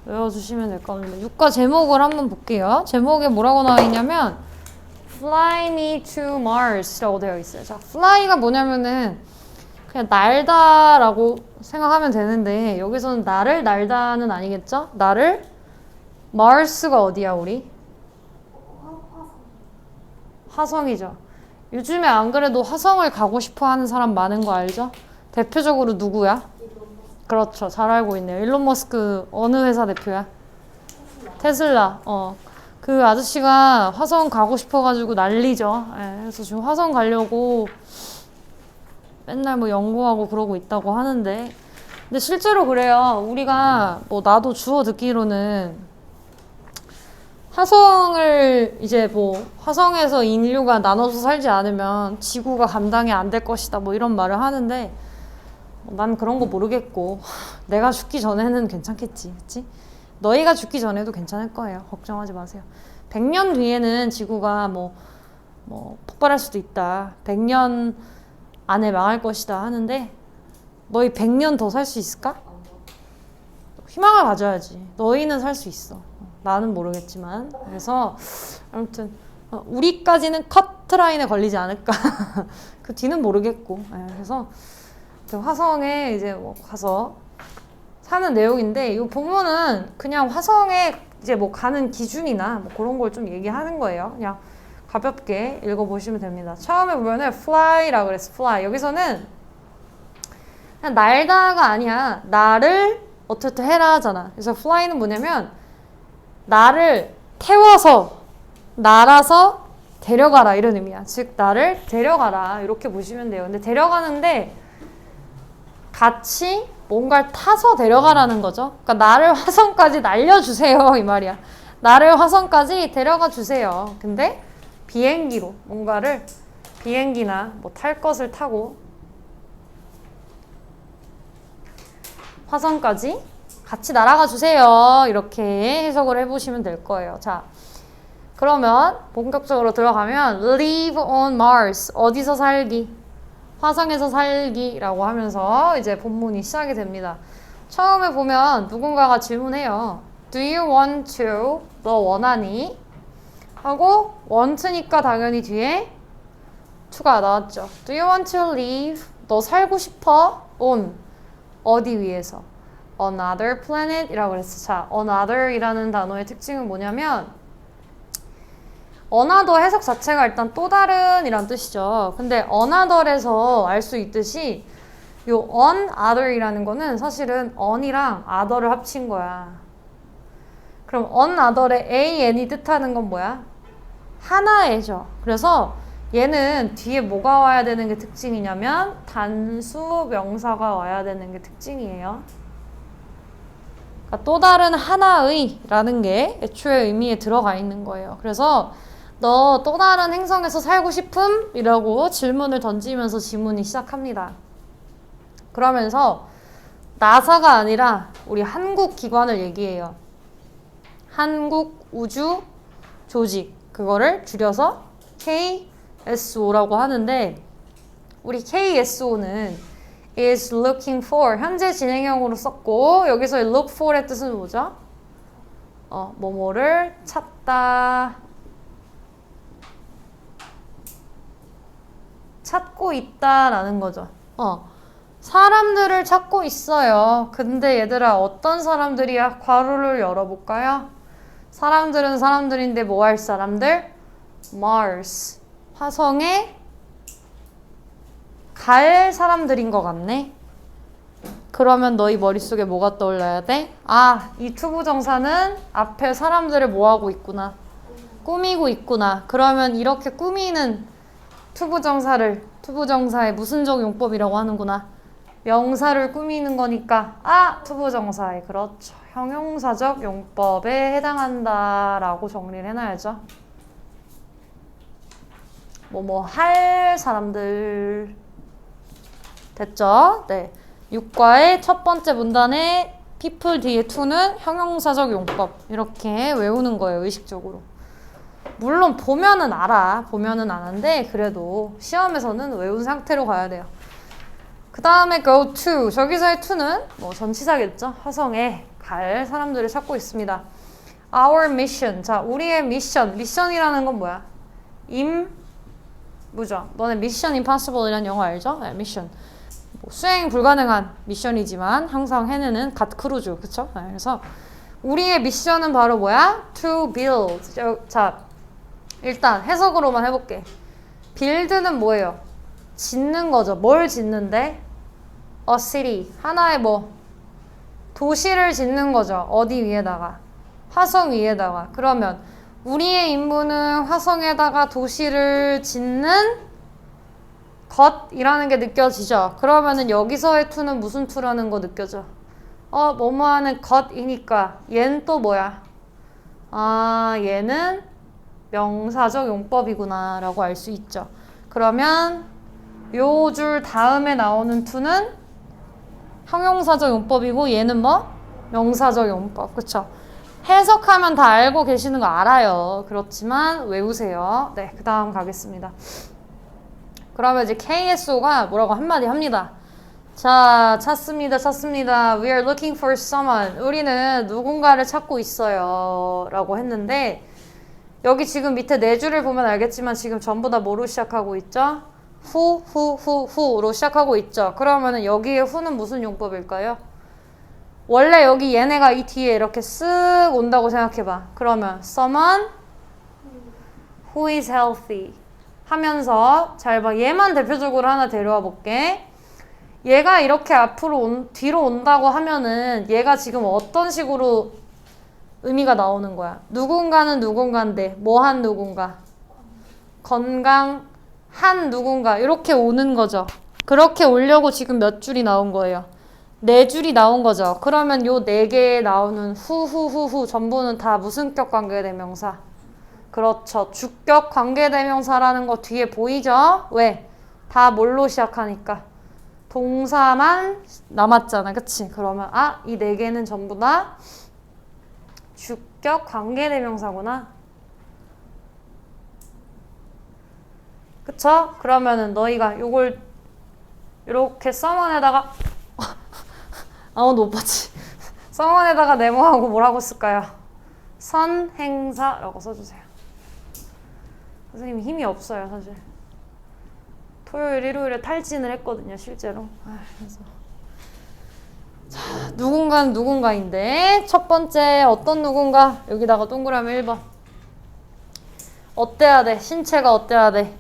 외워주시면 될 것 같은데 6과 제목을 한번 볼게요. 제목에 뭐라고 나와 있냐면 Fly me to Mars 라고 되어 있어요. 자, fly가 뭐냐면은 그냥 날다라고 생각하면 되는데 여기서는 나를 날다는 아니겠죠? 나를 Mars가 어디야 우리? 화성이죠. 요즘에 안 그래도 화성을 가고 싶어 하는 사람 많은 거 알죠? 대표적으로 누구야? 그렇죠. 잘 알고 있네요. 일론 머스크 어느 회사 대표야? 테슬라. 그 아저씨가 화성 가고 싶어가지고 난리죠. 예, 그래서 지금 화성 가려고 맨날 뭐 연구하고 그러고 있다고 하는데 근데 실제로 그래요. 우리가 뭐 나도 주워 듣기로는 화성을 이제 뭐 화성에서 인류가 나눠서 살지 않으면 지구가 감당이 안 될 것이다 뭐 이런 말을 하는데 난 그런 거 모르겠고 내가 죽기 전에는 괜찮겠지, 그치? 너희가 죽기 전에도 괜찮을 거예요. 걱정하지 마세요. 100년 뒤에는 지구가 뭐 폭발할 수도 있다. 100년 안에 망할 것이다 하는데 너희 100년 더 살 수 있을까? 희망을 가져야지. 너희는 살 수 있어. 나는 모르겠지만. 그래서 아무튼 우리까지는 커트라인에 걸리지 않을까. 그 뒤는 모르겠고. 그래서 화성에 이제 뭐 가서 사는 내용인데 이 본문은 그냥 화성에 이제 뭐 가는 기준이나 뭐 그런 걸 좀 얘기하는 거예요. 그냥 가볍게 읽어보시면 됩니다. 처음에 보면은 fly라고 그랬어. fly. 여기서는 그냥 날다가 아니야. 나를 어떻게 해라 하잖아. 그래서 fly는 뭐냐면 나를 태워서 날아서 데려가라 이런 의미야. 즉 나를 데려가라 이렇게 보시면 돼요. 근데 데려가는데 같이 뭔가를 타서 데려가라는 거죠. 그러니까 나를 화성까지 날려주세요 이 말이야. 나를 화성까지 데려가 주세요. 근데 비행기로 뭔가를 비행기나 뭐 탈 것을 타고 화성까지 같이 날아가 주세요. 이렇게 해석을 해보시면 될 거예요. 자, 그러면 본격적으로 들어가면 live on Mars 어디서 살기? 화성에서 살기라고 하면서 이제 본문이 시작이 됩니다. 처음에 보면 누군가가 질문해요. Do you want to? 너 원하니? 하고 want니까 당연히 뒤에 to가 나왔죠. Do you want to live? 너 살고 싶어? on 어디 위에서? Another planet 이라고 그랬어. 자, another 이라는 단어의 특징은 뭐냐면 another 해석 자체가 일단 또 다른 이란 뜻이죠. 근데 another에서 알 수 있듯이 요 another 이라는 거는 사실은 on이랑 other를 합친 거야. 그럼 another의 an이 뜻하는 건 뭐야? 하나의죠. 그래서 얘는 뒤에 뭐가 와야 되는 게 특징이냐면 단수 명사가 와야 되는 게 특징이에요. 그러니까 또 다른 하나의 라는 게 애초에 의미에 들어가 있는 거예요. 그래서 너 또 다른 행성에서 살고 싶음? 이라고 질문을 던지면서 지문이 시작합니다. 그러면서 나사가 아니라 우리 한국 기관을 얘기해요. 한국 우주 조직. 그거를 줄여서 KSO라고 하는데 우리 KSO는 is looking for 현재 진행형으로 썼고 여기서 look for의 뜻은 뭐죠? 뭐뭐를 찾다 찾고 있다라는 거죠. 사람들을 찾고 있어요. 근데 얘들아 어떤 사람들이야? 괄호를 열어볼까요? 사람들은 사람들인데 뭐 할 사람들? Mars. 화성에 갈 사람들인 것 같네. 그러면 너희 머릿속에 뭐가 떠올라야 돼? 아, 이 투부정사는 앞에 사람들을 뭐하고 있구나. 꾸미고 있구나. 그러면 이렇게 꾸미는 투부정사의 무슨적 용법이라고 하는구나. 명사를 꾸미는 거니까 투부정사의 그렇죠. 형용사적 용법에 해당한다라고 정리를 해놔야죠. 뭐뭐 할 사람들 됐죠? 네. 6과의 첫 번째 문단에 people 뒤에 to는 형용사적 용법 이렇게 외우는 거예요. 의식적으로. 물론 보면은 알아. 보면은 아는데 그래도 시험에서는 외운 상태로 가야 돼요. 그 다음에 go to. 저기서의 to는 뭐 전치사겠죠. 화성에 갈 사람들을 찾고 있습니다. Our mission. 자, 우리의 미션. 미션이라는 건 뭐야? 임무죠. 너네 Mission Impossible이라는 영화 알죠? 네, 미션. 뭐 수행 불가능한 미션이지만 항상 해내는 갓 크루즈. 그쵸? 네, 그래서 우리의 미션은 바로 뭐야? To build. 자, 일단 해석으로만 해볼게. build는 뭐예요? 짓는 거죠. 뭘 짓는데? A city. 하나의 뭐? 도시를 짓는 거죠. 어디 위에다가? 화성 위에다가. 그러면 우리의 임무는 화성에다가 도시를 짓는 것이라는 게 느껴지죠. 그러면은 여기서의 to는 무슨 to라는 거 느껴져? 뭐뭐 하는 것이니까 얘는 또 뭐야? 아, 얘는 명사적 용법이구나 라고 알 수 있죠. 그러면 요 줄 다음에 나오는 to는 형용사적 용법이고 얘는 뭐? 명사적 용법. 그쵸? 해석하면 다 알고 계시는 거 알아요. 그렇지만 외우세요. 네, 그 다음 가겠습니다. 그러면 이제 KSO가 뭐라고 한마디 합니다. 자, 찾습니다. We are looking for someone. 우리는 누군가를 찾고 있어요. 라고 했는데 여기 지금 밑에 네 줄을 보면 알겠지만 지금 전부 다 뭐로 시작하고 있죠? who로 시작하고 있죠. 그러면은 여기에 who는 무슨 용법일까요? 원래 여기 얘네가 이 뒤에 이렇게 쓱 온다고 생각해봐. 그러면 someone who is healthy 하면서 잘 봐. 얘만 대표적으로 하나 데려와 볼게. 얘가 이렇게 뒤로 온다고 하면은 얘가 지금 어떤 식으로 의미가 나오는 거야? 누군가는 누군가인데 뭐한 누군가? 건강한 누군가 이렇게 오는 거죠. 그렇게 오려고 지금 몇 줄이 나온 거예요? 네 줄이 나온 거죠. 그러면 요 네 개에 나오는 후 전부는 다 무슨 격 관계대명사? 그렇죠. 주격 관계대명사라는 거 뒤에 보이죠? 왜? 다 뭘로 시작하니까? 동사만 남았잖아. 그치? 그러면 이 네 개는 전부 다 주격 관계대명사구나. 그쵸? 그러면은 너희가 요걸 이렇게 someone에다가 아무도 못 봤지? someone에다가 네모하고 뭐라고 쓸까요? 선행사라고 써주세요. 선생님이 힘이 없어요, 사실. 토요일, 일요일에 탈진을 했거든요, 실제로. 그래서. 자, 누군가는 누군가인데 첫 번째 어떤 누군가? 여기다가 동그라미 1번. 어때야 돼? 신체가 어때야 돼?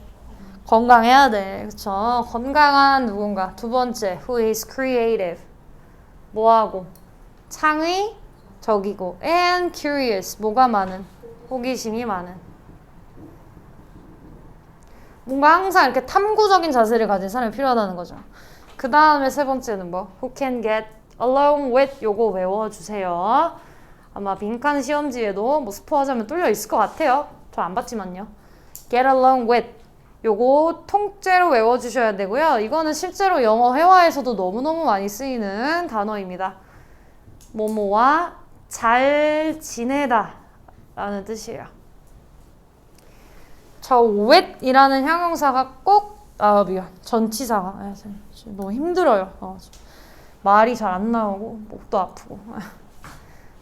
건강해야 돼. 그쵸? 건강한 누군가. 두 번째, who is creative. 뭐하고? 창의적이고 and curious. 뭐가 많은? 호기심이 많은. 뭔가 항상 이렇게 탐구적인 자세를 가진 사람이 필요하다는 거죠. 그 다음에 세 번째는 뭐? Who can get along with 요거 외워주세요. 아마 빈칸 시험지에도 뭐 스포하자면 뚫려 있을 것 같아요. 저 안 봤지만요. Get along with 요거 통째로 외워주셔야 되고요. 이거는 실제로 영어 회화에서도 너무너무 많이 쓰이는 단어입니다. 뭐뭐와 잘 지내다 라는 뜻이에요. 저 with이라는 형용사가 꼭 미안. 전치사가 너무 힘들어요. 말이 잘 안 나오고 목도 아프고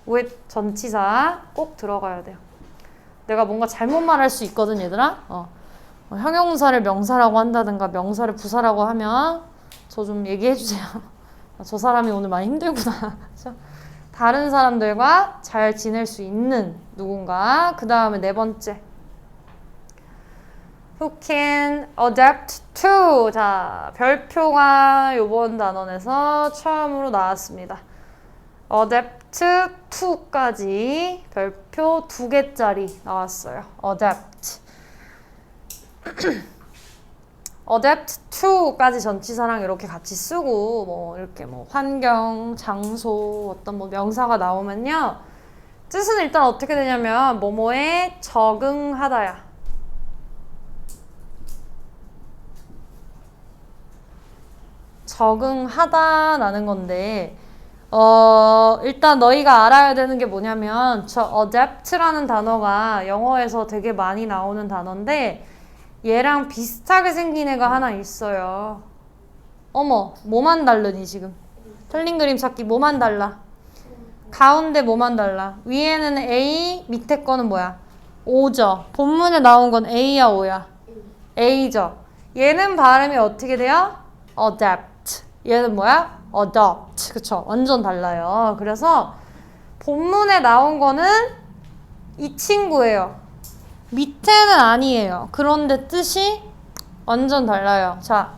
with 전치사 꼭 들어가야 돼요. 내가 뭔가 잘못 말할 수 있거든 얘들아. 형용사를 명사라고 한다든가 명사를 부사라고 하면 저 좀 얘기해 주세요. 저 사람이 오늘 많이 힘들구나. 다른 사람들과 잘 지낼 수 있는 누군가. 그 다음에 네 번째 Who can adapt to. 자, 별표가 요번 단원에서 처음으로 나왔습니다. adapt to까지 별표 2개짜리 나왔어요. adapt. adapt to까지 전치사랑 이렇게 같이 쓰고 뭐 이렇게 뭐 환경, 장소, 어떤 뭐 명사가 나오면요. 뜻은 일단 어떻게 되냐면 뭐뭐에 적응하다야. 적응하다라는 건데 일단 너희가 알아야 되는 게 뭐냐면 저 adapt라는 단어가 영어에서 되게 많이 나오는 단어인데 얘랑 비슷하게 생긴 애가 하나 있어요. 어머, 뭐만 다르니 지금? 틀린 그림 찾기 뭐만 달라? 가운데 뭐만 달라? 위에는 A, 밑에 거는 뭐야? O죠. 본문에 나온 건 A야, O야? A죠. 얘는 발음이 어떻게 돼요? adapt. 얘는 뭐야? adopt. 그쵸? 완전 달라요. 그래서 본문에 나온 거는 이 친구예요. 밑에는 아니에요. 그런데 뜻이 완전 달라요. 자,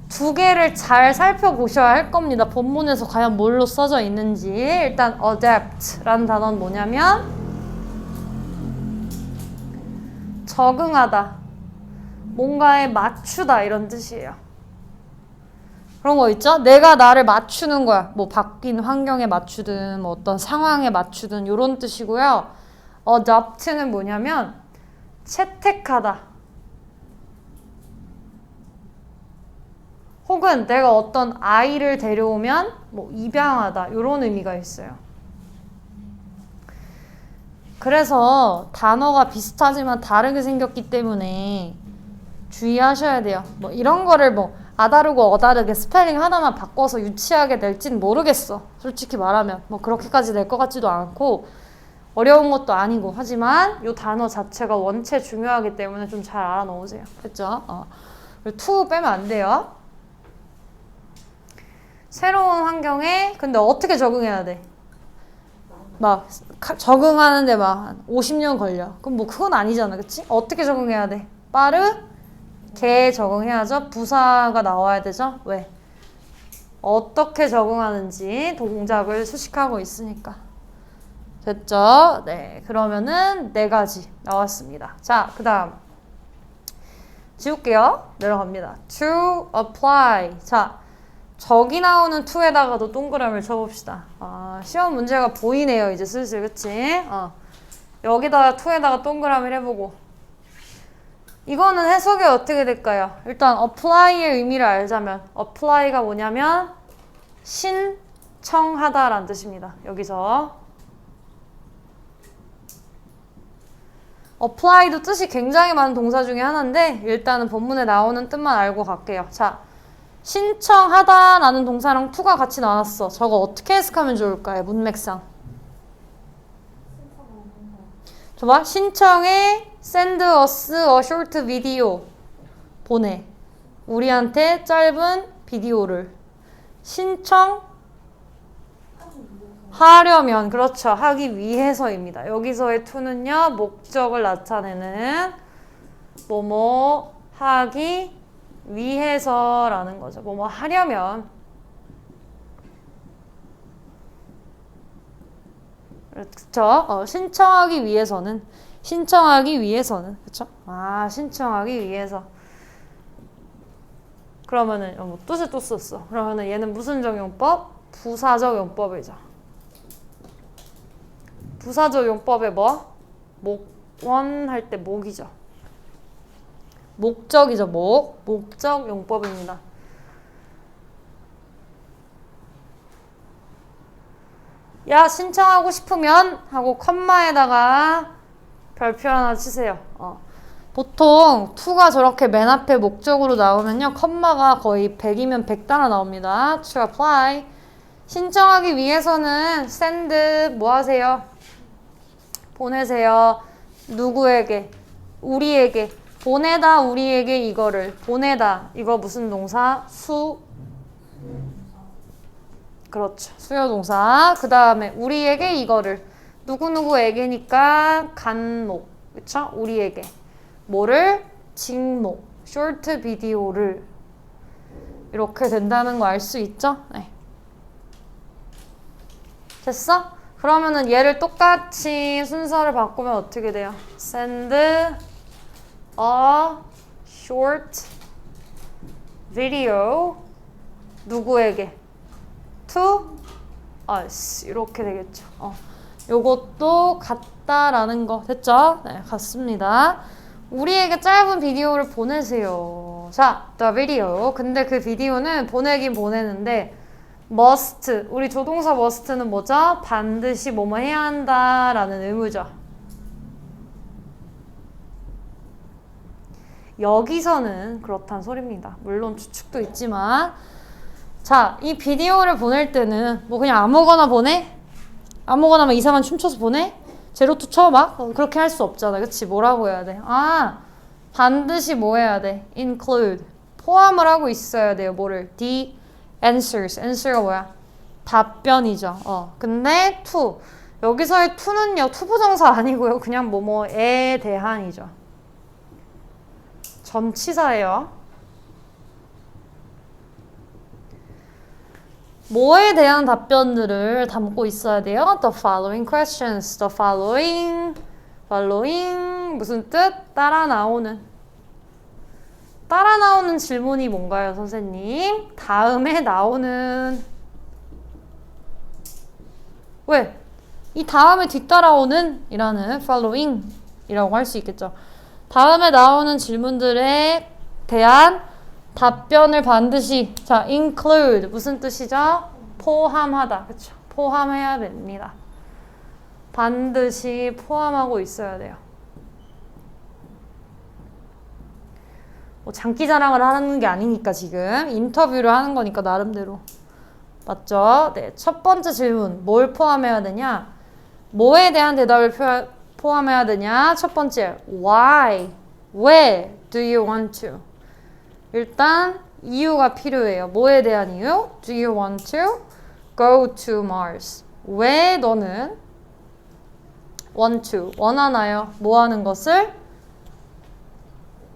두 개를 잘 살펴보셔야 할 겁니다. 본문에서 과연 뭘로 써져 있는지. 일단 adapt라는 단어는 뭐냐면 적응하다, 뭔가에 맞추다 이런 뜻이에요. 그런 거 있죠? 내가 나를 맞추는 거야. 뭐 바뀐 환경에 맞추든 뭐 어떤 상황에 맞추든 이런 뜻이고요. adopt는 뭐냐면 채택하다. 혹은 내가 어떤 아이를 데려오면 뭐 입양하다 이런 의미가 있어요. 그래서 단어가 비슷하지만 다르게 생겼기 때문에 주의하셔야 돼요. 뭐 이런 거를 뭐 아다르고 어다르게 스펠링 하나만 바꿔서 유치하게 될진 모르겠어. 솔직히 말하면 뭐 그렇게까지 될 것 같지도 않고 어려운 것도 아니고 하지만 이 단어 자체가 원체 중요하기 때문에 좀 잘 알아놓으세요. 됐죠? 그리고 to 빼면 안 돼요. 새로운 환경에 근데 어떻게 적응해야 돼? 막 적응하는데 막 50년 걸려. 그럼 뭐 그건 아니잖아. 그치? 어떻게 적응해야 돼? 빠르게 적응해야죠. 부사가 나와야 되죠. 왜? 어떻게 적응하는지 동작을 수식하고 있으니까. 됐죠? 네. 그러면은 네 가지 나왔습니다. 자, 그 다음 지울게요. 내려갑니다. To apply. 자, 저기 나오는 to에다가도 동그라미를 쳐봅시다. 시험 문제가 보이네요. 이제 슬슬. 그치? 여기다가 to에다가 동그라미를 해보고 이거는 해석이 어떻게 될까요? 일단 apply의 의미를 알자면 apply가 뭐냐면 신청하다라는 뜻입니다. 여기서 apply도 뜻이 굉장히 많은 동사 중에 하나인데 일단은 본문에 나오는 뜻만 알고 갈게요. 자, 신청하다라는 동사랑 to가 같이 나왔어. 저거 어떻게 해석하면 좋을까요? 문맥상. 줘봐. 신청해 send us a short video. 보내. 우리한테 짧은 비디오를. 신청하려면 그렇죠. 하기 위해서입니다. 여기서의 to는요. 목적을 나타내는 뭐뭐 하기 위해서라는 거죠. 뭐뭐 하려면. 그쵸? 신청하기 위해서는. 그쵸? 신청하기 위해서. 그러면은, 뭐, 뜻을 또 썼어. 그러면은 얘는 무슨 적용법? 부사적 용법이죠. 부사적 용법에 뭐? 목원 할 때 목이죠. 목적이죠, 목적 용법입니다. 야, 신청하고 싶으면 하고 컴마에다가 별표 하나 치세요. 보통 to가 저렇게 맨 앞에 목적으로 나오면요. 컴마가 거의 100이면 100단어 나옵니다. to apply. 신청하기 위해서는 send 뭐 하세요? 보내세요. 누구에게? 우리에게. 보내다 우리에게 이거를. 보내다. 이거 무슨 동사? 그렇죠. 수요동사. 그 다음에 우리에게 이거를. 누구누구에게니까 간목. 그쵸? 우리에게. 뭐를? 직목. 쇼트 비디오를. 이렇게 된다는 거 알 수 있죠? 네. 됐어? 그러면은 얘를 똑같이 순서를 바꾸면 어떻게 돼요? send a short video 누구에게? to us 이렇게 되겠죠. 요것도 같다라는 거 됐죠? 네, 같습니다. 우리에게 짧은 비디오를 보내세요. 자, the video. 근데 그 비디오는 보내긴 보내는데 must. 우리 조동사 must는 뭐죠? 반드시 뭐뭐 해야 한다라는 의무죠. 여기서는 그렇단 소리입니다. 물론 추측도 있지만 자, 이 비디오를 보낼 때는 뭐 그냥 아무거나 보내? 아무거나 막 이상한 춤춰서 보내? 제로투 쳐 막? 그렇게 할 수 없잖아. 그치? 뭐라고 해야 돼? 아, 반드시 뭐 해야 돼? include. 포함을 하고 있어야 돼요. 뭐를? the answers. answer가 뭐야? 답변이죠. 근데 to. 여기서의 to는요. 투부정사 아니고요. 그냥 뭐뭐에 대한이죠. 전치사예요. 뭐에 대한 답변들을 담고 있어야 돼요? The following questions. The following 무슨 뜻? 따라 나오는 질문이 뭔가요, 선생님? 다음에 나오는 왜? 이 다음에 뒤따라오는 이라는 following 이라고 할 수 있겠죠. 다음에 나오는 질문들에 대한 답변을 반드시 자, include 무슨 뜻이죠? 포함하다. 그쵸? 포함해야 됩니다. 반드시 포함하고 있어야 돼요. 뭐 장기 자랑을 하는 게 아니니까 지금 인터뷰를 하는 거니까 나름대로. 맞죠? 네, 첫 번째 질문 뭘 포함해야 되냐? 뭐에 대한 대답을 포함해야 되냐? 첫 번째 why, 왜 do you want to? 일단 이유가 필요해요. 뭐에 대한 이유? Do you want to go to Mars? 왜 너는 want to, 원하나요? 뭐 하는 것을?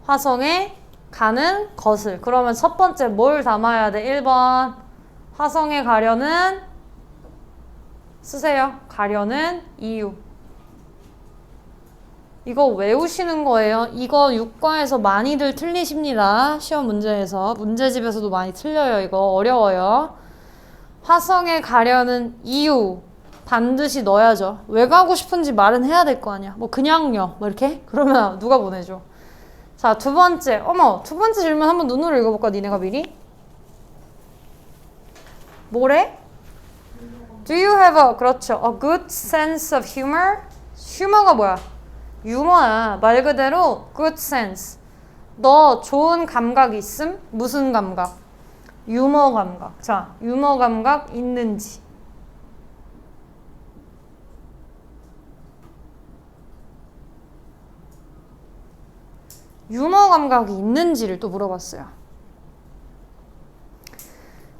화성에 가는 것을. 그러면 첫 번째 뭘 담아야 돼? 1번 화성에 가려는 쓰세요. 가려는 이유. 이거 외우시는 거예요. 이거 육과에서 많이들 틀리십니다. 시험 문제에서. 문제집에서도 많이 틀려요. 이거 어려워요. 화성에 가려는 이유 반드시 넣어야죠. 왜 가고 싶은지 말은 해야 될 거 아니야. 뭐 그냥요. 뭐 이렇게? 그러면 누가 보내줘. 자, 두 번째. 두 번째 질문 한번 눈으로 읽어볼까? 니네가 미리? 뭐래? Do you have a, 그렇죠. A good sense of humor? 휴머가 뭐야? 유머야. 말 그대로 good sense. 너 좋은 감각 있음? 무슨 감각? 유머 감각. 자, 유머 감각 있는지. 유머 감각이 있는지를 또 물어봤어요.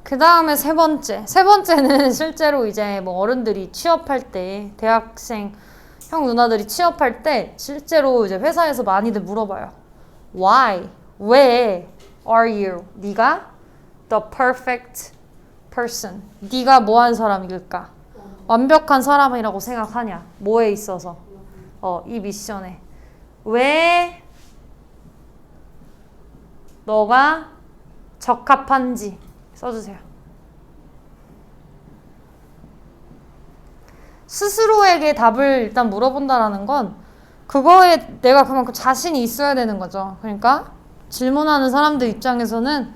그 다음에 세 번째는 실제로 이제 뭐 어른들이 취업할 때, 대학생, 형 누나들이 취업할 때 실제로 이제 회사에서 많이들 물어봐요. Why? 왜 are you? 네가 the perfect person. 네가 뭐한 사람일까? 완벽한 사람이라고 생각하냐? 뭐에 있어서? 이 미션에. 왜 너가 적합한지 써주세요. 스스로에게 답을 일단 물어본다라는 건 그거에 내가 그만큼 자신이 있어야 되는 거죠. 그러니까 질문하는 사람들 입장에서는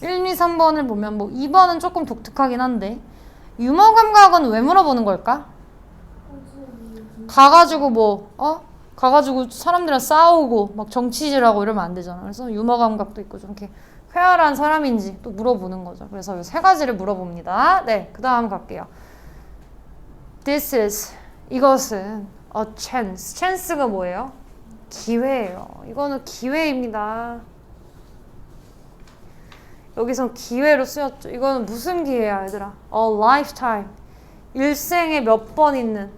1, 2, 3번을 보면 뭐 2번은 조금 독특하긴 한데 유머 감각은 왜 물어보는 걸까? 가가지고 가가지고 사람들이랑 싸우고 막 정치질하고 이러면 안 되잖아. 그래서 유머 감각도 있고 좀 이렇게 쾌활한 사람인지 또 물어보는 거죠. 그래서 이 세 가지를 물어봅니다. 네, 그 다음 갈게요. This is, 이것은 a chance. chance가 뭐예요? 기회예요. 이거는 기회입니다. 여기서 기회로 쓰였죠. 이거는 무슨 기회야, 얘들아? A lifetime. 일생에 몇 번 있는,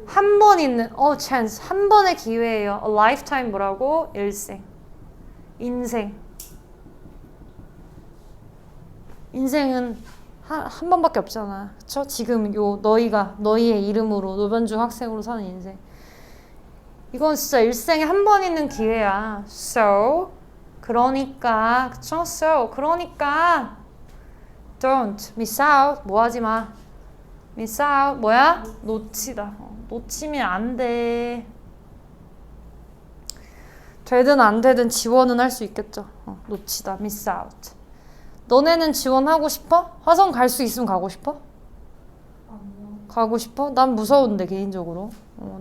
한 번 있는, chance. 한 번의 기회예요. A lifetime 뭐라고? 일생. 인생. 인생은 한 번밖에 없잖아. 그쵸? 지금 너희의 이름으로 노변중 학생으로 사는 인생. 이건 진짜 일생에 한 번 있는 기회야. So, 그러니까, 그쵸? So, 그러니까, don't miss out. 뭐 하지 마. miss out. 뭐야? 놓치다. 놓치면 안 돼. 되든 안 되든 지원은 할 수 있겠죠. 놓치다. miss out. 너네는 지원하고 싶어? 화성 갈 수 있으면 가고 싶어? 아니요. 가고 싶어? 난 무서운데 개인적으로.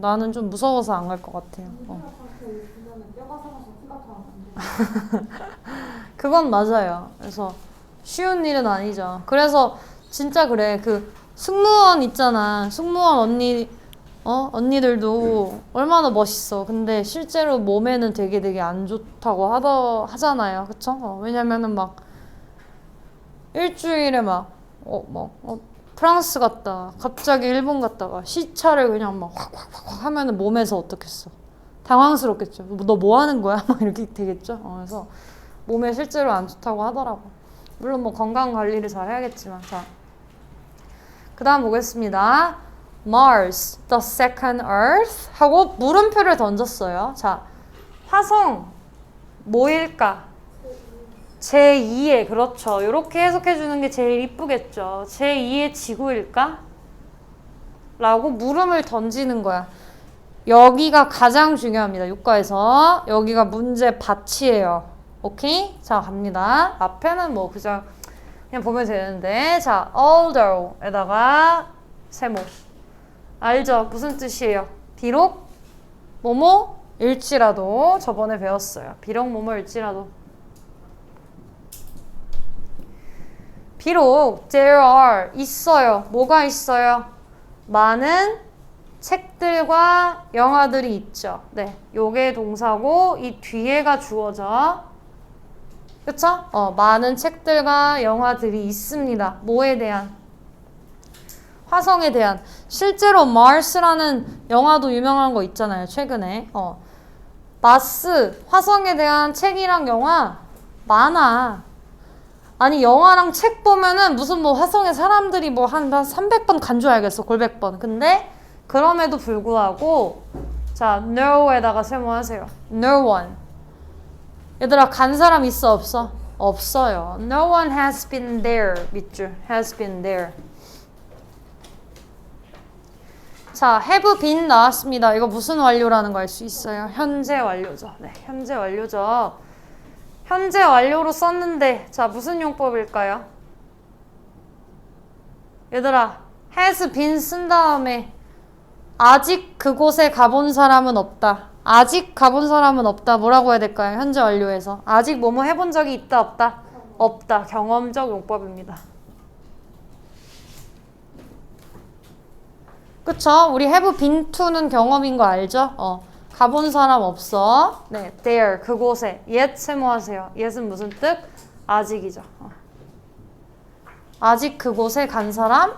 나는 좀 무서워서 안 갈 것 같아요. 그건 맞아요. 그래서 쉬운 일은 아니죠. 그래서 진짜 그래. 승무원 있잖아. 승무원 언니들도 얼마나 멋있어. 근데 실제로 몸에는 되게 안 좋다고 하잖아요. 그쵸? 왜냐면은 막 일주일에 프랑스 갔다 갑자기 일본 갔다가 시차를 그냥 막 확 하면은 몸에서 어떻겠어? 당황스럽겠죠. 너 뭐 하는 거야? 막 이렇게 되겠죠. 그래서 몸에 실제로 안 좋다고 하더라고. 물론 뭐 건강 관리를 잘 해야겠지만. 자, 그 다음 보겠습니다. Mars, the second Earth 하고 물음표를 던졌어요. 자, 화성 뭐일까? 제2의, 그렇죠. 이렇게 해석해주는 게 제일 이쁘겠죠. 제2의 지구일까? 라고 물음을 던지는 거야. 여기가 가장 중요합니다. 육가에서. 여기가 문제 받치예요. 오케이? 자, 갑니다. 앞에는 뭐 그냥 보면 되는데. 자, although에다가 세모. 알죠? 무슨 뜻이에요? 비록 뭐뭐일지라도. 저번에 배웠어요. 비록 뭐뭐일지라도. 비록 there are 있어요. 뭐가 있어요? 많은 책들과 영화들이 있죠. 네, 요게 동사고 이 뒤에가 주어져. 그쵸? 많은 책들과 영화들이 있습니다. 뭐에 대한? 화성에 대한. 실제로 Mars라는 영화도 유명한 거 있잖아요. 최근에. 마스, 화성에 대한 책이랑 영화 많아. 아니 영화랑 책 보면은 무슨 뭐 화성에 사람들이 뭐 한 300번 간 줄 알겠어. 골백번. 근데 그럼에도 불구하고 자 no에다가 세모하세요. No one. 얘들아 간 사람 있어 없어? 없어요. No one has been there. 밑줄 has been there. 자 have been 나왔습니다. 이거 무슨 완료라는 거 알 수 있어요? 현재 완료죠. 네, 현재 완료죠. 현재 완료로 썼는데 자 무슨 용법일까요? 얘들아 has been 쓴 다음에 아직 그곳에 가본 사람은 없다. 아직 가본 사람은 없다. 뭐라고 해야 될까요? 현재 완료에서 아직 뭐뭐 해본 적이 있다 없다? 없다. 경험적 용법입니다. 그쵸? 우리 have been to는 경험인 거 알죠? 가본 사람 없어. 네, there 그곳에 yet 세모하세요. yet은 무슨 뜻? 아직이죠. 아직 그곳에 간 사람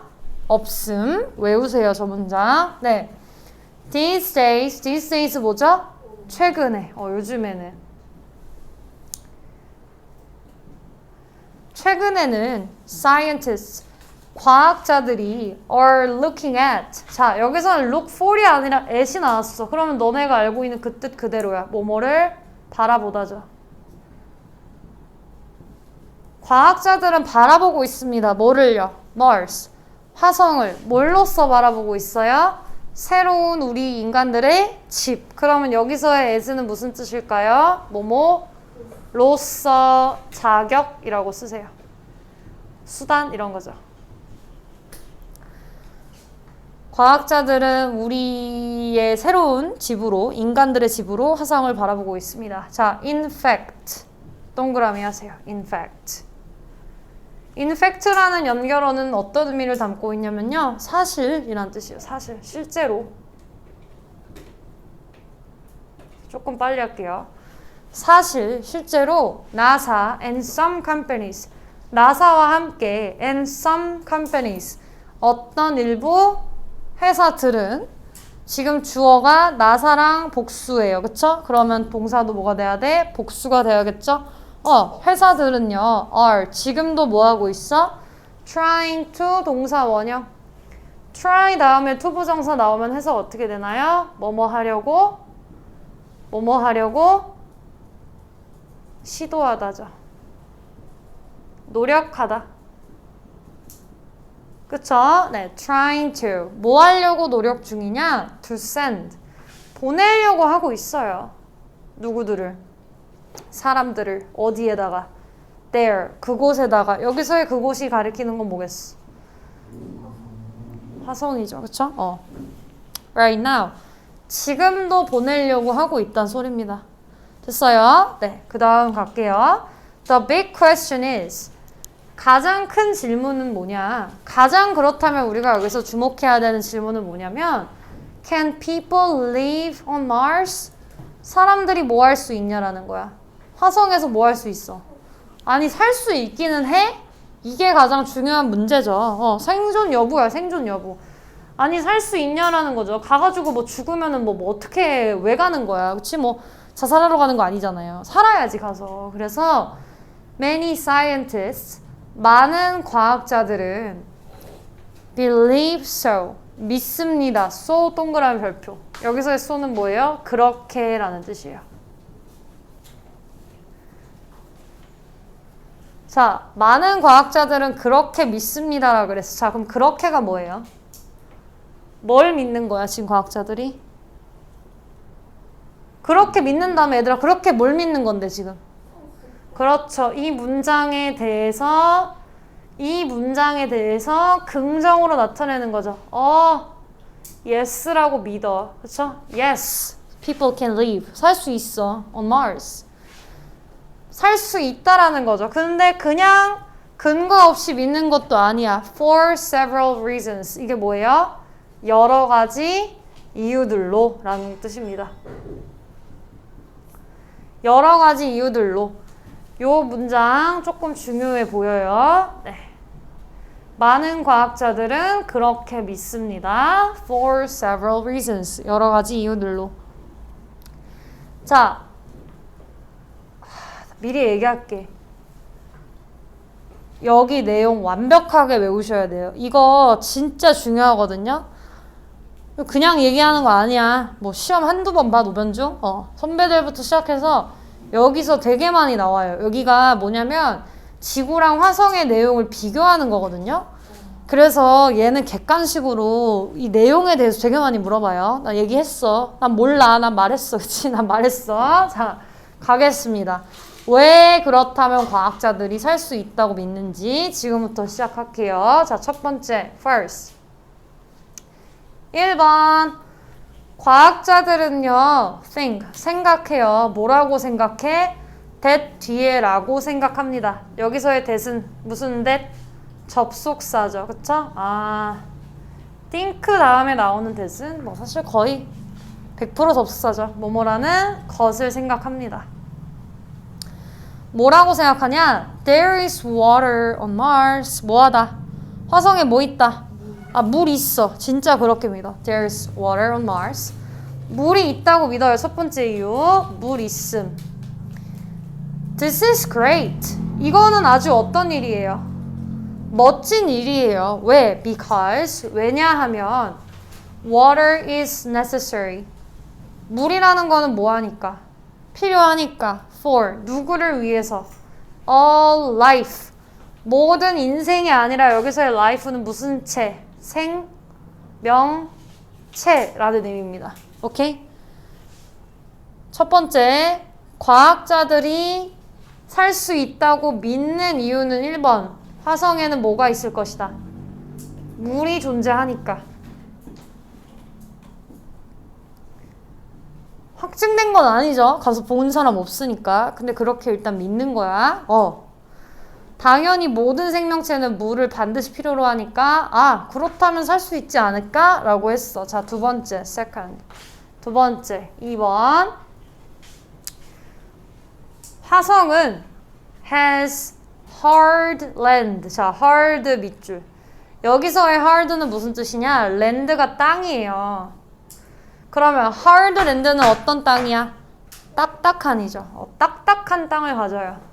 없음. 외우세요, 저 문장. 네, these days 뭐죠? 최근에. 요즘에는. 최근에는 scientists 과학자들이 are looking at. 자, 여기서는 look for이 아니라 at이 나왔어. 그러면 너네가 알고 있는 그 뜻 그대로야. 뭐뭐를 바라보다죠. 과학자들은 바라보고 있습니다. 뭐를요? Mars. 화성을 뭘로써 바라보고 있어요? 새로운 우리 인간들의 집. 그러면 여기서의 at는 무슨 뜻일까요? 뭐뭐로서 자격이라고 쓰세요. 수단 이런 거죠. 과학자들은 우리의 새로운 집으로, 인간들의 집으로 화성을 바라보고 있습니다. 자, in fact. 동그라미 하세요. in fact. in fact라는 연결어는 어떤 의미를 담고 있냐면요. 사실이란 뜻이에요. 사실. 실제로. 조금 빨리 할게요. 사실, 실제로 NASA and some companies. 나사와 함께 and some companies. 어떤 일부 회사들은 지금 주어가 나사랑 복수예요. 그쵸? 그러면 동사도 뭐가 돼야 돼? 복수가 돼야겠죠? 회사들은요. are 지금도 뭐하고 있어? trying to 동사 원형. try 다음에 to 부정사 나오면 해석 어떻게 되나요? 뭐뭐 하려고 시도하다죠. 노력하다. 그쵸? 네, trying to. 뭐 하려고 노력 중이냐? to send. 보내려고 하고 있어요. 누구들을? 사람들을. 어디에다가? there. 그곳에다가. 여기서의 그곳이 가리키는 건 뭐겠어? 화성이죠. 그쵸? right now. 지금도 보내려고 하고 있다는 소리입니다. 됐어요? 네, 그 다음 갈게요. The big question is 가장 큰 질문은 뭐냐? 가장 그렇다면 우리가 여기서 주목해야 되는 질문은 뭐냐면 Can people live on Mars? 사람들이 뭐 할 수 있냐라는 거야. 화성에서 뭐 할 수 있어? 아니 살 수 있기는 해? 이게 가장 중요한 문제죠. 생존 여부야, 생존 여부. 아니 살 수 있냐라는 거죠. 가가지고 뭐 죽으면은 뭐 어떻게 왜 가는 거야? 그치 뭐 자살하러 가는 거 아니잖아요. 살아야지 가서. 그래서 many scientists 많은 과학자들은 believe so 믿습니다. so 동그라미 별표. 여기서의 so는 뭐예요? 그렇게라는 뜻이에요. 자, 많은 과학자들은 그렇게 믿습니다라 그랬어. 자, 그럼 그렇게가 뭐예요? 뭘 믿는 거야, 지금 과학자들이? 그렇게 믿는다면 얘들아, 그렇게 뭘 믿는 건데, 지금? 그렇죠. 이 문장에 대해서 긍정으로 나타내는 거죠. yes라고 믿어. 그쵸? Yes, people can live. 살 수 있어. on Mars. 살 수 있다라는 거죠. 근데 그냥 근거 없이 믿는 것도 아니야. For several reasons. 이게 뭐예요? 여러 가지 이유들로 라는 뜻입니다. 여러 가지 이유들로. 요 문장 조금 중요해 보여요. 네. 많은 과학자들은 그렇게 믿습니다. For several reasons. 여러 가지 이유들로. 자, 미리 얘기할게. 여기 내용 완벽하게 외우셔야 돼요. 이거 진짜 중요하거든요. 그냥 얘기하는 거 아니야. 뭐 시험 한두 번 봐, 노변중. 선배들부터 시작해서 여기서 되게 많이 나와요. 여기가 뭐냐면 지구랑 화성의 내용을 비교하는 거거든요. 그래서 얘는 객관식으로 이 내용에 대해서 되게 많이 물어봐요. 나 얘기했어. 난 몰라. 난 말했어. 그치? 난 말했어. 자, 가겠습니다. 왜 그렇다면 과학자들이 살 수 있다고 믿는지 지금부터 시작할게요. 자, 첫 번째, first. 1번. 과학자들은요, think, 생각해요. 뭐라고 생각해? that 뒤에 라고 생각합니다. 여기서의 that은 무슨 that? 접속사죠. 그쵸? think 다음에 나오는 that은 뭐 사실 거의 100% 접속사죠. 뭐뭐라는 것을 생각합니다. 뭐라고 생각하냐? There is water on Mars. 뭐하다? 화성에 뭐 있다? 물 있어. 진짜 그렇게 믿어. There is water on Mars. 물이 있다고 믿어요. 첫 번째 이유. 물 있음. This is great. 이거는 아주 어떤 일이에요? 멋진 일이에요. 왜? Because. 왜냐하면 water is necessary. 물이라는 거는 뭐하니까? 필요하니까. For. 누구를 위해서? All life. 모든 인생이 아니라 여기서의 life는 무슨 체? 생명체라는 의미입니다. 오케이? 첫 번째, 과학자들이 살 수 있다고 믿는 이유는 1번. 화성에는 뭐가 있을 것이다? 물이 존재하니까. 확증된 건 아니죠. 가서 본 사람 없으니까. 근데 그렇게 일단 믿는 거야. 당연히 모든 생명체는 물을 반드시 필요로 하니까 그렇다면 살 수 있지 않을까? 라고 했어. 자, 두 번째, second. 두 번째, 2번. 화성은 has hard land. 자, hard 밑줄. 여기서의 hard는 무슨 뜻이냐? land가 땅이에요. 그러면 hard land는 어떤 땅이야? 딱딱한이죠. 딱딱한 땅을 가져요.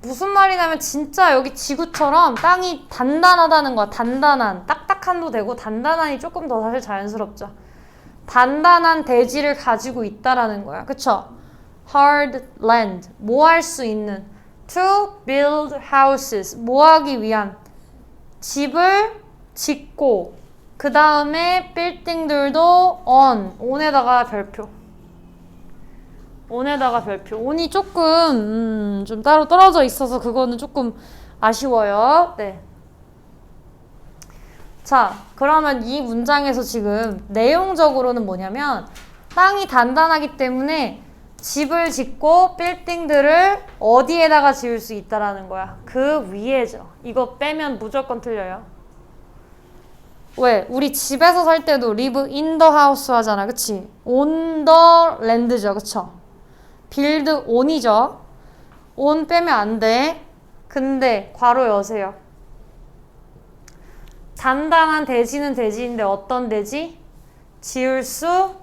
무슨 말이냐면 진짜 여기 지구처럼 땅이 단단하다는 거야. 단단한. 딱딱한도 되고 단단한이 조금 더 사실 자연스럽죠. 단단한 대지를 가지고 있다라는 거야. 그쵸? hard land. 뭐 할 수 있는. to build houses. 뭐 하기 위한. 집을 짓고 그 다음에 빌딩들도 on에다가 별표. on에다가 별표. on이 조금 좀 따로 떨어져 있어서 그거는 조금 아쉬워요. 네. 자, 그러면 이 문장에서 지금 내용적으로는 뭐냐면 땅이 단단하기 때문에 집을 짓고 빌딩들을 어디에다가 지을 수 있다라는 거야. 그 위에죠. 이거 빼면 무조건 틀려요. 왜? 우리 집에서 살 때도 live in the house 하잖아. 그치? on the land죠. 그쵸? build on이죠. on 빼면 안 돼. 근데 괄호 여세요. 단단한 대지는 대지인데 어떤 대지? 지을 수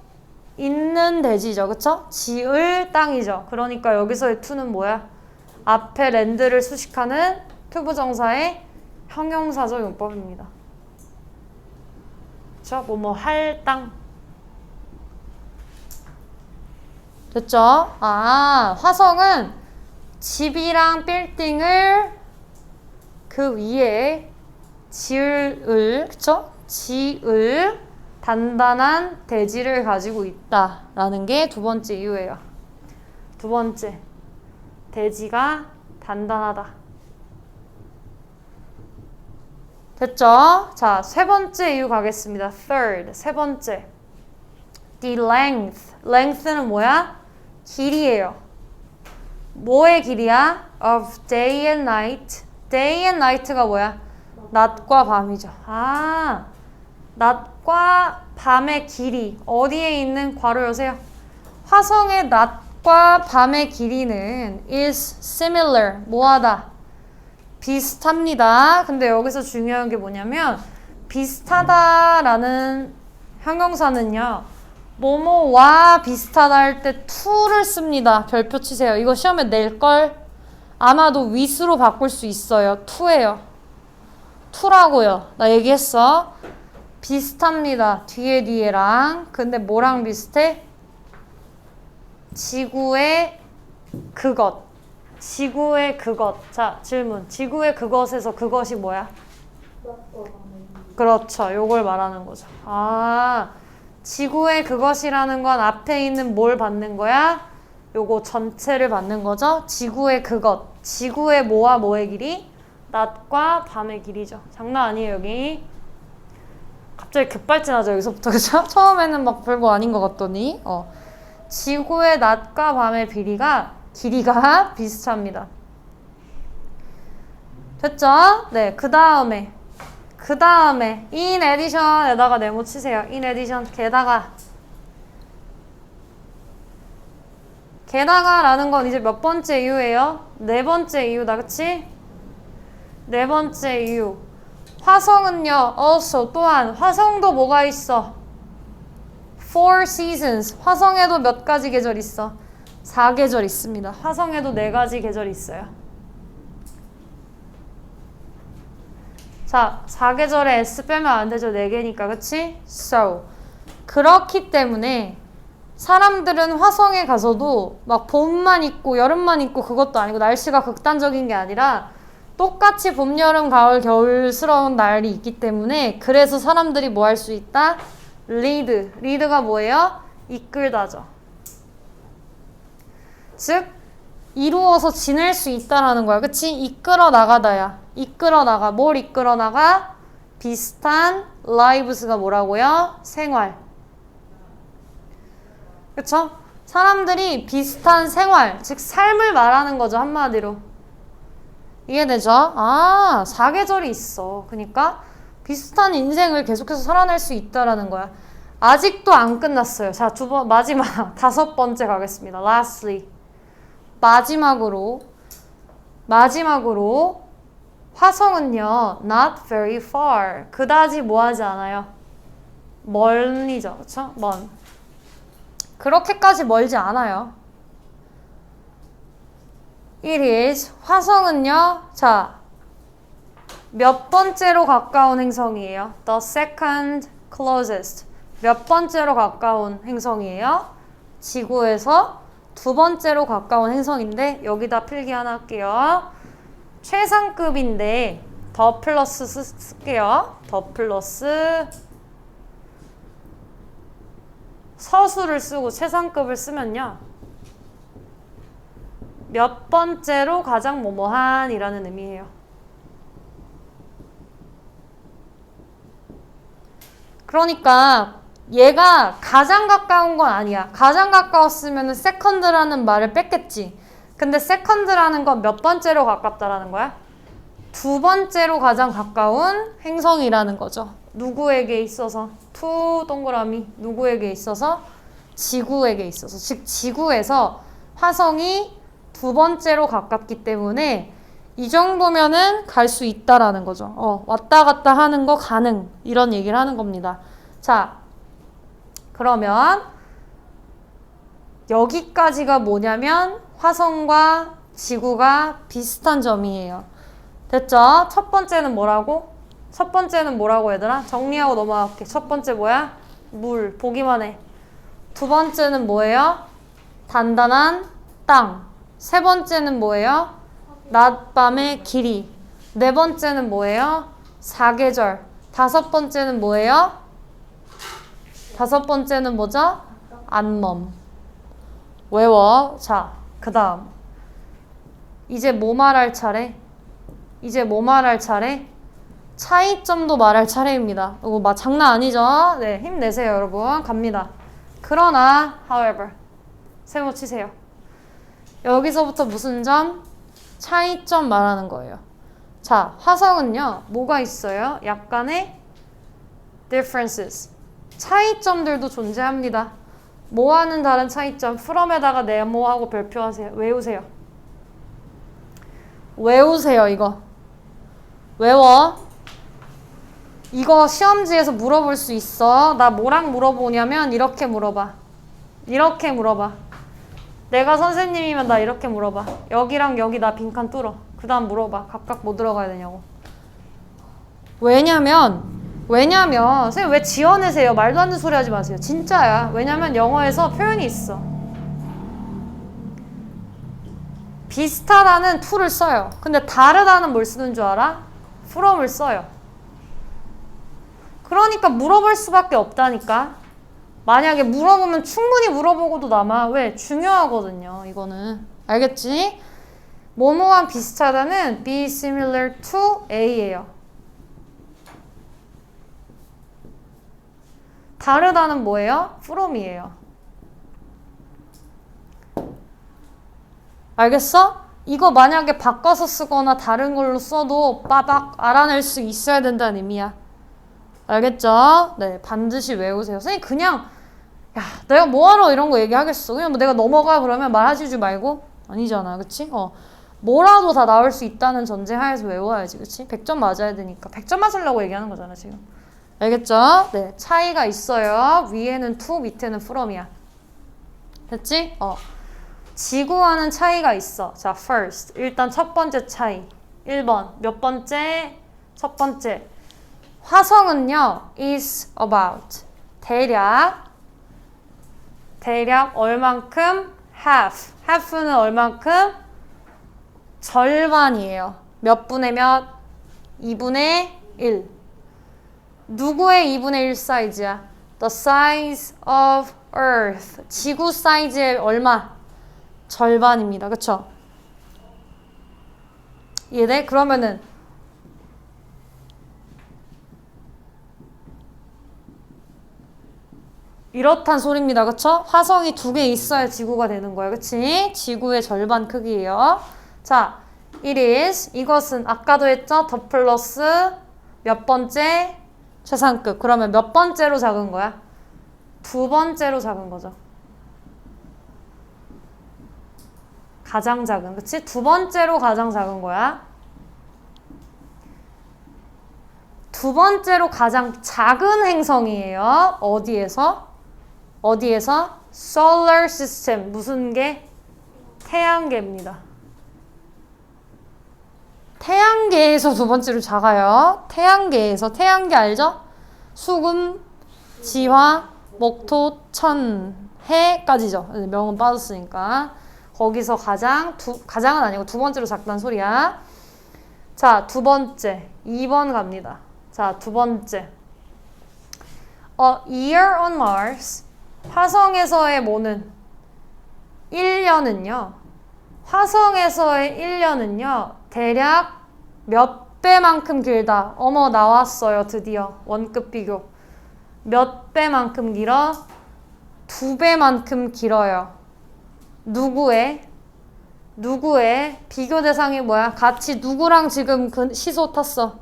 있는 대지죠. 그쵸? 지을 땅이죠. 그러니까 여기서의 to는 뭐야? 앞에 랜드를 수식하는 투부정사의 형용사적 용법입니다. 그쵸? 뭐뭐 할 땅. 됐죠? 아, 화성은 집이랑 빌딩을 그 위에 그쵸? 지을 단단한 대지를 가지고 있다라는 게 두 번째 이유예요. 두 번째, 대지가 단단하다. 됐죠? 자, 세 번째 이유 가겠습니다. Third, 세 번째. The length. length는 뭐야? 길이에요. 뭐의 길이야? Of day and night. day and night가 뭐야? 낮과 밤이죠. 아, 낮과 밤의 길이. 어디에 있는 괄호 여세요? 화성의 낮과 밤의 길이는 is similar. 뭐하다? 비슷합니다. 근데 여기서 중요한 게 뭐냐면 비슷하다라는 형용사는요. 뭐뭐와 비슷하다 할 때 to를 씁니다. 별표 치세요. 이거 시험에 낼걸? 아마도 with로 바꿀 수 있어요. to예요. to라고요. 나 얘기했어. 비슷합니다. 뒤에랑. 근데 뭐랑 비슷해? 지구의 그것. 지구의 그것. 자, 질문. 지구의 그것에서 그것이 뭐야? 그렇죠. 요걸 말하는 거죠. 아, 지구의 그것이라는 건 앞에 있는 뭘 받는 거야? 요거 전체를 받는 거죠. 지구의 그것. 지구의 뭐와 뭐의 길이? 낮과 밤의 길이죠. 장난 아니에요, 여기. 갑자기 급발진하죠, 여기서부터. 그죠? 처음에는 막 별거 아닌 것 같더니. 지구의 낮과 밤의 길이가 비슷합니다. 됐죠? 네, 그 다음에 in addition에다가 네모 치세요. in addition, 게다가라는 건 이제 몇 번째 이유예요? 네 번째 이유다, 그치? 네 번째 이유. 화성은요, also, 또한, 화성도 뭐가 있어? Four seasons. 화성에도 몇 가지 계절 있어? 4계절 있습니다. 화성에도 4가지 계절이 있어요. 자, 4계절에 S 빼면 안 되죠. 4개니까, 그치? So, 그렇기 때문에 사람들은 화성에 가서도 막 봄만 있고 여름만 있고 그것도 아니고 날씨가 극단적인 게 아니라 똑같이 봄, 여름, 가을, 겨울스러운 날이 있기 때문에 그래서 사람들이 뭐 할 수 있다? 리드가 뭐예요? 이끌다죠. 즉 이루어서 지낼 수 있다라는 거야. 그치? 이끌어 나가다야. 이끌어 나가. 뭘 이끌어 나가? 비슷한 lives가 뭐라고요? 생활. 그쵸? 사람들이 비슷한 생활, 즉 삶을 말하는 거죠. 한마디로. 이해되죠? 아, 4계절이 있어. 그러니까 비슷한 인생을 계속해서 살아낼 수 있다라는 거야. 아직도 안 끝났어요. 자, 마지막 5번째 가겠습니다. Lastly. 마지막으로 화성은요, not very far. 그다지 뭐하지 않아요. 멀리죠. 그쵸? 먼. 그렇게까지 멀지 않아요. It is. 화성은요, 자, 몇 번째로 가까운 행성이에요? The second closest. 몇 번째로 가까운 행성이에요? 지구에서 두 번째로 가까운 행성인데 여기다 필기 하나 할게요. 최상급인데 더 플러스 쓸게요. 더 플러스 서술을 쓰고 최상급을 쓰면요. 몇 번째로 가장 뭐뭐한 이라는 의미예요. 그러니까 얘가 가장 가까운 건 아니야. 가장 가까웠으면 세컨드라는 말을 뺐겠지. 근데 세컨드라는 건 몇 번째로 가깝다라는 거야? 두 번째로 가장 가까운 행성이라는 거죠. 누구에게 있어서? 투 동그라미. 누구에게 있어서? 지구에게 있어서. 즉 지구에서 화성이 두 번째로 가깝기 때문에 이 정도면은 갈 수 있다라는 거죠. 왔다 갔다 하는 거 가능. 이런 얘기를 하는 겁니다. 자, 그러면 여기까지가 뭐냐면 화성과 지구가 비슷한 점이에요. 됐죠? 첫 번째는 뭐라고? 첫 번째는 뭐라고 얘들아? 정리하고 넘어갈게. 첫 번째 뭐야? 물. 보기만 해. 두 번째는 뭐예요? 단단한 땅. 세 번째는 뭐예요? 낮, 밤의 길이. 네 번째는 뭐예요? 사계절. 다섯 번째는 뭐예요? 다섯 번째는 뭐죠? 안멈. 외워. 자, 그 다음. 이제 뭐 말할 차례? 이제 뭐 말할 차례? 차이점도 말할 차례입니다. 이거 장난 아니죠? 네, 힘내세요, 여러분. 갑니다. 그러나, however. 세모 치세요. 여기서부터 무슨 점? 차이점 말하는 거예요. 자, 화성은요, 뭐가 있어요? 약간의 differences. 차이점들도 존재합니다. 뭐와는 다른 차이점? from에다가 네모하고 별표하세요. 외우세요. 외우세요, 이거. 외워. 이거 시험지에서 물어볼 수 있어. 나 뭐랑 물어보냐면 이렇게 물어봐. 이렇게 물어봐. 내가 선생님이면 나 이렇게 물어봐. 여기랑 여기 나 빈칸 뚫어. 그 다음 물어봐. 각각 뭐 들어가야 되냐고. 왜냐면 선생님 왜 지어내세요? 말도 안 되는 소리 하지 마세요. 진짜야. 왜냐면 영어에서 표현이 있어. 비슷하다는 to를 써요. 근데 다르다는 뭘 쓰는 줄 알아? from을 써요. 그러니까 물어볼 수밖에 없다니까. 만약에 물어보면 충분히 물어보고도 남아. 왜? 중요하거든요. 이거는. 알겠지? 뭐뭐한 비슷하다는 be similar to A예요. 다르다는 뭐예요? from이에요. 알겠어? 이거 만약에 바꿔서 쓰거나 다른 걸로 써도 빠박 알아낼 수 있어야 된다는 의미야. 알겠죠? 네, 반드시 외우세요. 선생님 그냥 야, 내가 뭐하러 이런 거 얘기하겠어. 그냥 뭐 내가 넘어가 그러면 말하지 말고. 아니잖아, 그치? 뭐라도 다 나올 수 있다는 전제하에서 외워야지, 그치? 100점 맞아야 되니까. 100점 맞으려고 얘기하는 거잖아, 지금. 알겠죠? 네, 차이가 있어요. 위에는 to, 밑에는 from이야. 됐지? 지구와는 차이가 있어. 자, first. 일단 첫 번째 차이. 1번. 몇 번째? 첫 번째. 화성은요, is about. 대략 얼만큼? half. half는 얼만큼? 절반이에요. 몇 분의 몇? 2분의 1. 누구의 2분의 1 사이즈야? The size of Earth. 지구 사이즈의 얼마? 절반입니다. 그쵸? 이해돼? 그러면은 이렇단 소리입니다. 그쵸? 화성이 2개 있어야 지구가 되는 거야. 그치? 지구의 절반 크기예요. 자, it is. 이것은 아까도 했죠? 더 플러스 몇 번째? 최상급. 그러면 몇 번째로 작은 거야? 두 번째로 작은 거죠. 가장 작은. 그치? 두 번째로 가장 작은 거야. 두 번째로 가장 작은 행성이에요. 어디에서? Solar System. 무슨 개? 태양계입니다. 태양계에서 두 번째로 작아요. 태양계 알죠? 수금, 지화, 목토, 천, 해까지죠. 명은 빠졌으니까. 거기서 가장은 아니고 두 번째로 작다는 소리야. 자, 두 번째. 2번 갑니다. 자, 두 번째. A year on Mars. 화성에서의 뭐는? 1년은요. 화성에서의 1년은요. 대략 몇 배만큼 길다. 어머, 나왔어요. 드디어. 원급 비교. 몇 배만큼 길어? 2배만큼 길어요. 누구의? 비교 대상이 뭐야? 같이 누구랑 지금 시소 탔어?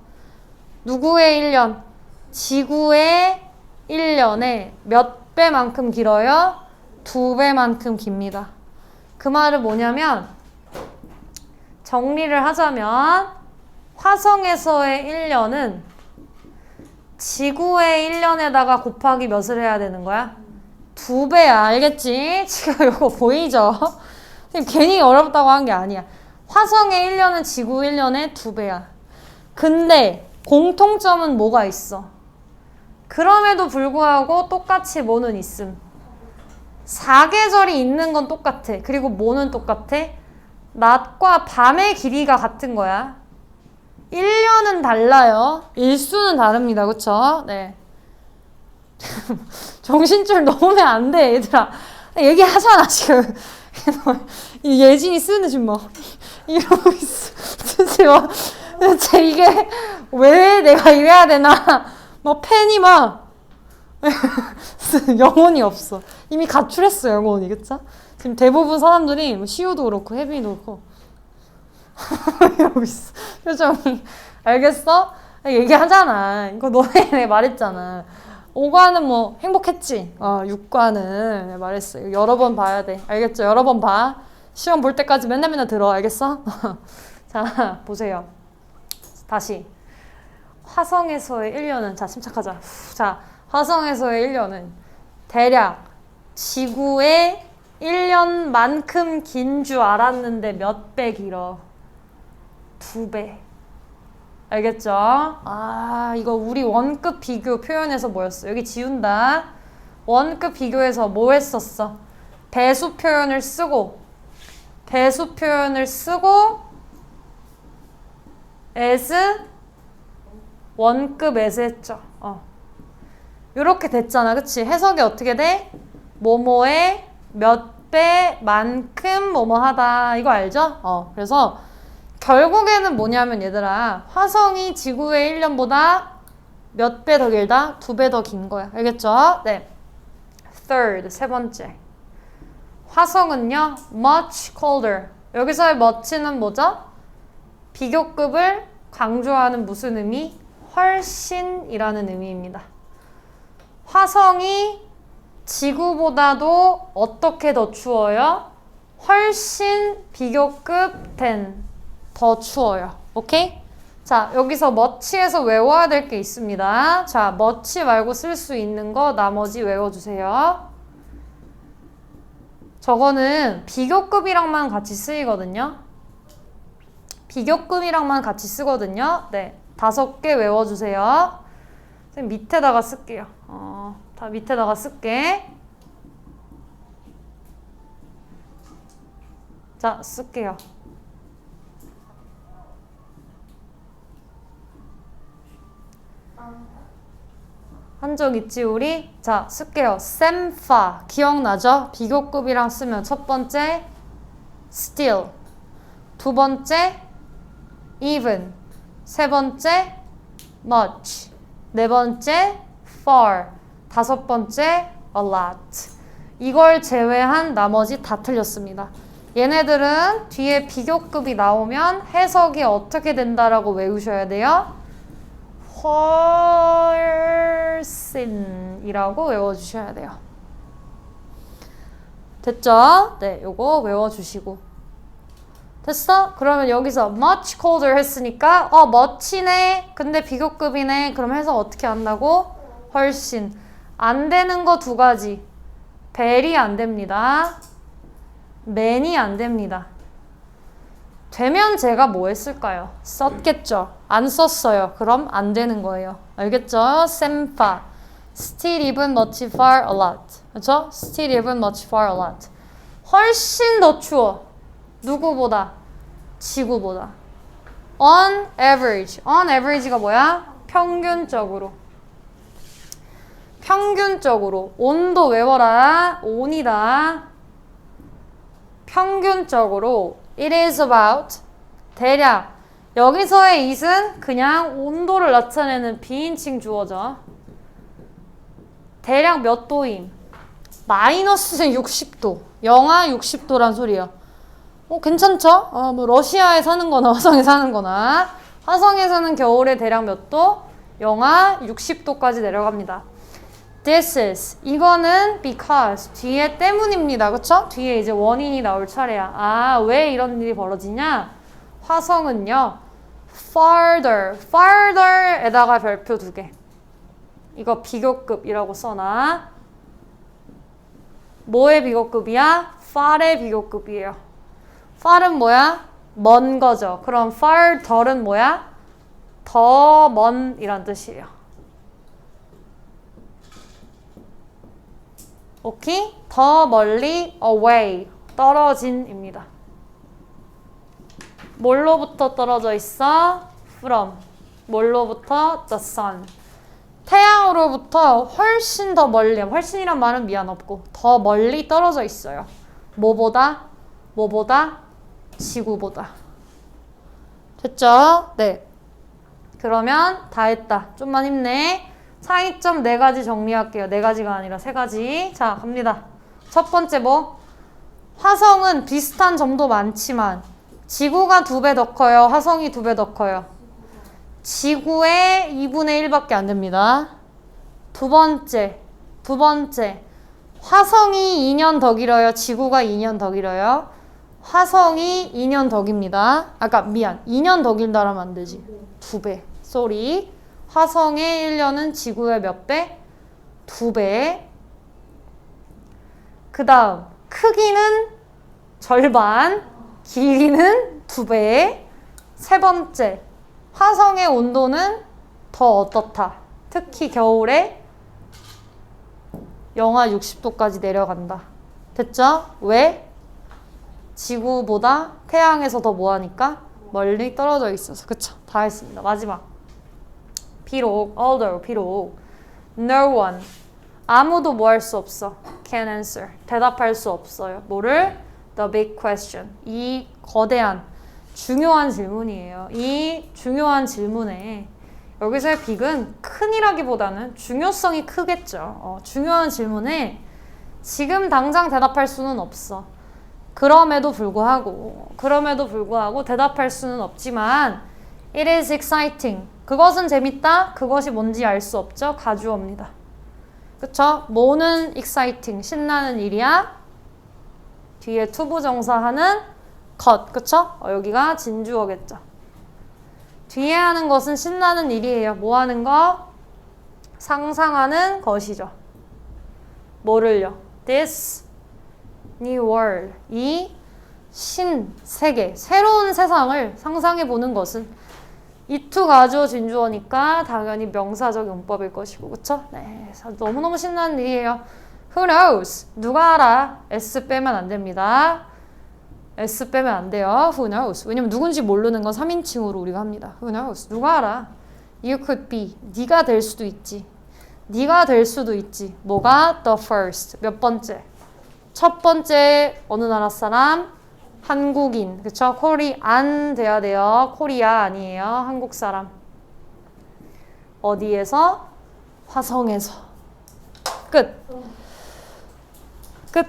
누구의 1년? 지구의 1년에 몇 배만큼 길어요? 2배만큼 깁니다. 그 말은 뭐냐면 정리를 하자면 화성에서의 1년은 지구의 1년에다가 곱하기 몇을 해야 되는 거야? 2배야. 알겠지? 지금 이거 보이죠? 괜히 어렵다고 한 게 아니야. 화성의 1년은 지구 1년의 2배야. 근데 공통점은 뭐가 있어? 그럼에도 불구하고 똑같이 뭐는 있음. 4계절이 있는 건 똑같아. 그리고 뭐는 똑같아? 낮과 밤의 길이가 같은 거야. 1년은 달라요. 일수는 다릅니다. 그쵸? 네. 정신줄 놓으면 안 돼, 얘들아. 얘기하잖아, 지금. 이 예진이 쓰는 지금 뭐 이러고 있어. 쓰지 마. 대체 이게 왜 내가 이래야 되나? 뭐 팬이 막 영혼이 없어. 이미 가출했어, 영혼이. 그쵸? 지금 대부분 사람들이 뭐 시우도 그렇고 혜빈이도 그렇고 이러고 있어. 표정이. 알겠어? 얘기하잖아. 이거 너네 말했잖아. 5과는 뭐 행복했지? 6과는 말했어. 여러 번 봐야 돼. 알겠죠? 여러 번 봐. 시험 볼 때까지 맨날 들어. 알겠어? 자, 보세요. 다시. 화성에서의 1년은, 자, 침착하자. 자, 화성에서의 1년은 대략 지구의 1년만큼 긴 줄 알았는데 몇 배 길어? 2배. 알겠죠? 이거 우리 원급 비교 표현에서 뭐였어? 여기 지운다. 원급 비교에서 뭐 했었어? 배수 표현을 쓰고 as 원급 as 했죠. 요렇게 됐잖아. 그치? 해석이 어떻게 돼? 뭐뭐의 몇 배만큼 뭐뭐 하다. 이거 알죠? 그래서 결국에는 뭐냐면 얘들아, 화성이 지구의 1년보다 몇 배 더 길다? 2배 더 긴 거야. 알겠죠? 네. Third, 세 번째. 화성은요, much colder. 여기서의 much는 뭐죠? 비교급을 강조하는 무슨 의미? 훨씬이라는 의미입니다. 화성이 지구보다도 어떻게 더 추워요? 훨씬 비교급 10. 더 추워요. 오케이? 자, 여기서 much에서 외워야 될 게 있습니다. 자, much 말고 쓸 수 있는 거 나머지 외워주세요. 저거는 비교급이랑만 같이 쓰이거든요. 비교급이랑만 같이 쓰거든요. 네, 5개 외워주세요. 선생님 밑에다가 쓸게요. 다 밑에다가 쓸게. 자, 쓸게요. 한 적 있지 우리? 자, 쓸게요. 셈파 기억나죠? 비교급이랑 쓰면 첫 번째 still, 두 번째 even, 세 번째 much, 네 번째 far, 다섯 번째 a lot. 이걸 제외한 나머지 다 틀렸습니다. 얘네들은 뒤에 비교급이 나오면 해석이 어떻게 된다라고 외우셔야 돼요. 훨씬이라고 외워주셔야 돼요. 됐죠? 네, 요거 외워주시고. 됐어? 그러면 여기서 much colder 했으니까 much네. 근데 비교급이네. 그럼 해석 어떻게 한다고? 훨씬. 안 되는 거 2가지. very 안 됩니다. many 안 됩니다. 되면 제가 뭐 했을까요? 썼겠죠. 안 썼어요. 그럼 안 되는 거예요. 알겠죠? 셈파. Still even much far a lot. 그렇죠? Still even much far a lot. 훨씬 더 추워. 누구보다? 지구보다. On average. On average가 뭐야? 평균적으로. 평균적으로. 온도 외워라. 온이다. 평균적으로. It is about. 대략. 여기서의 it은 그냥 온도를 나타내는 비인칭 주어죠. 대략 몇 도임? 마이너스 60도. 영하 60도란 소리예요. 괜찮죠? 뭐 러시아에 사는 거나 화성에 사는 거나. 화성에서는 겨울에 대략 몇 도? 영하 60도까지 내려갑니다. This is. 이거는 because. 뒤에 때문입니다. 그쵸? 뒤에 이제 원인이 나올 차례야. 아, 왜 이런 일이 벌어지냐? 화성은요. farther에다가 별표 2개. 이거 비교급이라고 써놔. 뭐의 비교급이야? far의 비교급이에요. far은 뭐야? 먼 거죠. 그럼 farther은 뭐야? 더 먼이란 뜻이에요. 오케이? 더 멀리 away, 떨어진입니다. 뭘로부터 떨어져 있어? from. 뭘로부터? the sun. 태양으로부터 훨씬 더 멀리, 훨씬이란 말은 미안 없고 더 멀리 떨어져 있어요. 뭐보다? 뭐보다? 지구보다. 됐죠? 네. 그러면 다 했다. 좀만 힘내. 차이점 4가지 정리할게요. 4가지가 아니라 3가지. 자, 갑니다. 첫 번째 뭐? 화성은 비슷한 점도 많지만 지구가 2배 더 커요. 화성이 2배 더 커요. 지구의 2분의 1밖에 안 됩니다. 두 번째. 화성이 2년 더 길어요. 지구가 2년 더 길어요. 화성이 2년 더 깁니다. 아까 미안. 2년 더 길다라면 안 되지. 2배. 쏘리. 화성의 1년은 지구의 몇 배? 2배. 그 다음 크기는 절반, 길이는 2배. 세 번째, 화성의 온도는 더 어떻다. 특히 겨울에 영하 60도까지 내려간다. 됐죠? 왜? 지구보다 태양에서 더 뭐하니까? 멀리 떨어져 있어서. 그쵸? 다 했습니다. 마지막. 비록 no one, 아무도 뭐 할 수 없어. can answer, 대답할 수 없어요. 뭐를? the big question, 이 거대한 중요한 질문이에요. 이 중요한 질문에 여기서의 big은 큰이라기보다는 중요성이 크겠죠. 중요한 질문에 지금 당장 대답할 수는 없어. 그럼에도 불구하고 대답할 수는 없지만 it is exciting, 그것은 재밌다. 그것이 뭔지 알 수 없죠. 가주어입니다. 그쵸? 뭐는 exciting, 신나는 일이야. 뒤에 투부정사하는 것, 그쵸? 여기가 진주어겠죠. 뒤에 하는 것은 신나는 일이에요. 뭐 하는 거? 상상하는 것이죠. 뭐를요? This new world, 이 신세계, 새로운 세상을 상상해보는 것은 이투 가주어 진주어니까 당연히 명사적 용법일 것이고, 그쵸? 네, 너무너무 신나는 일이에요. Who knows? 누가 알아? S 빼면 안 됩니다. S 빼면 안 돼요. Who knows? 왜냐면 누군지 모르는 건 3인칭으로 우리가 합니다. Who knows? 누가 알아? You could be. 네가 될 수도 있지. 네가 될 수도 있지. 뭐가? The first. 몇 번째? 첫 번째 어느 나라 사람? 한국인. 그쵸? 코리안 돼야 돼요. 코리아 아니에요. 한국 사람. 어디에서? 화성에서. 끝. 끝.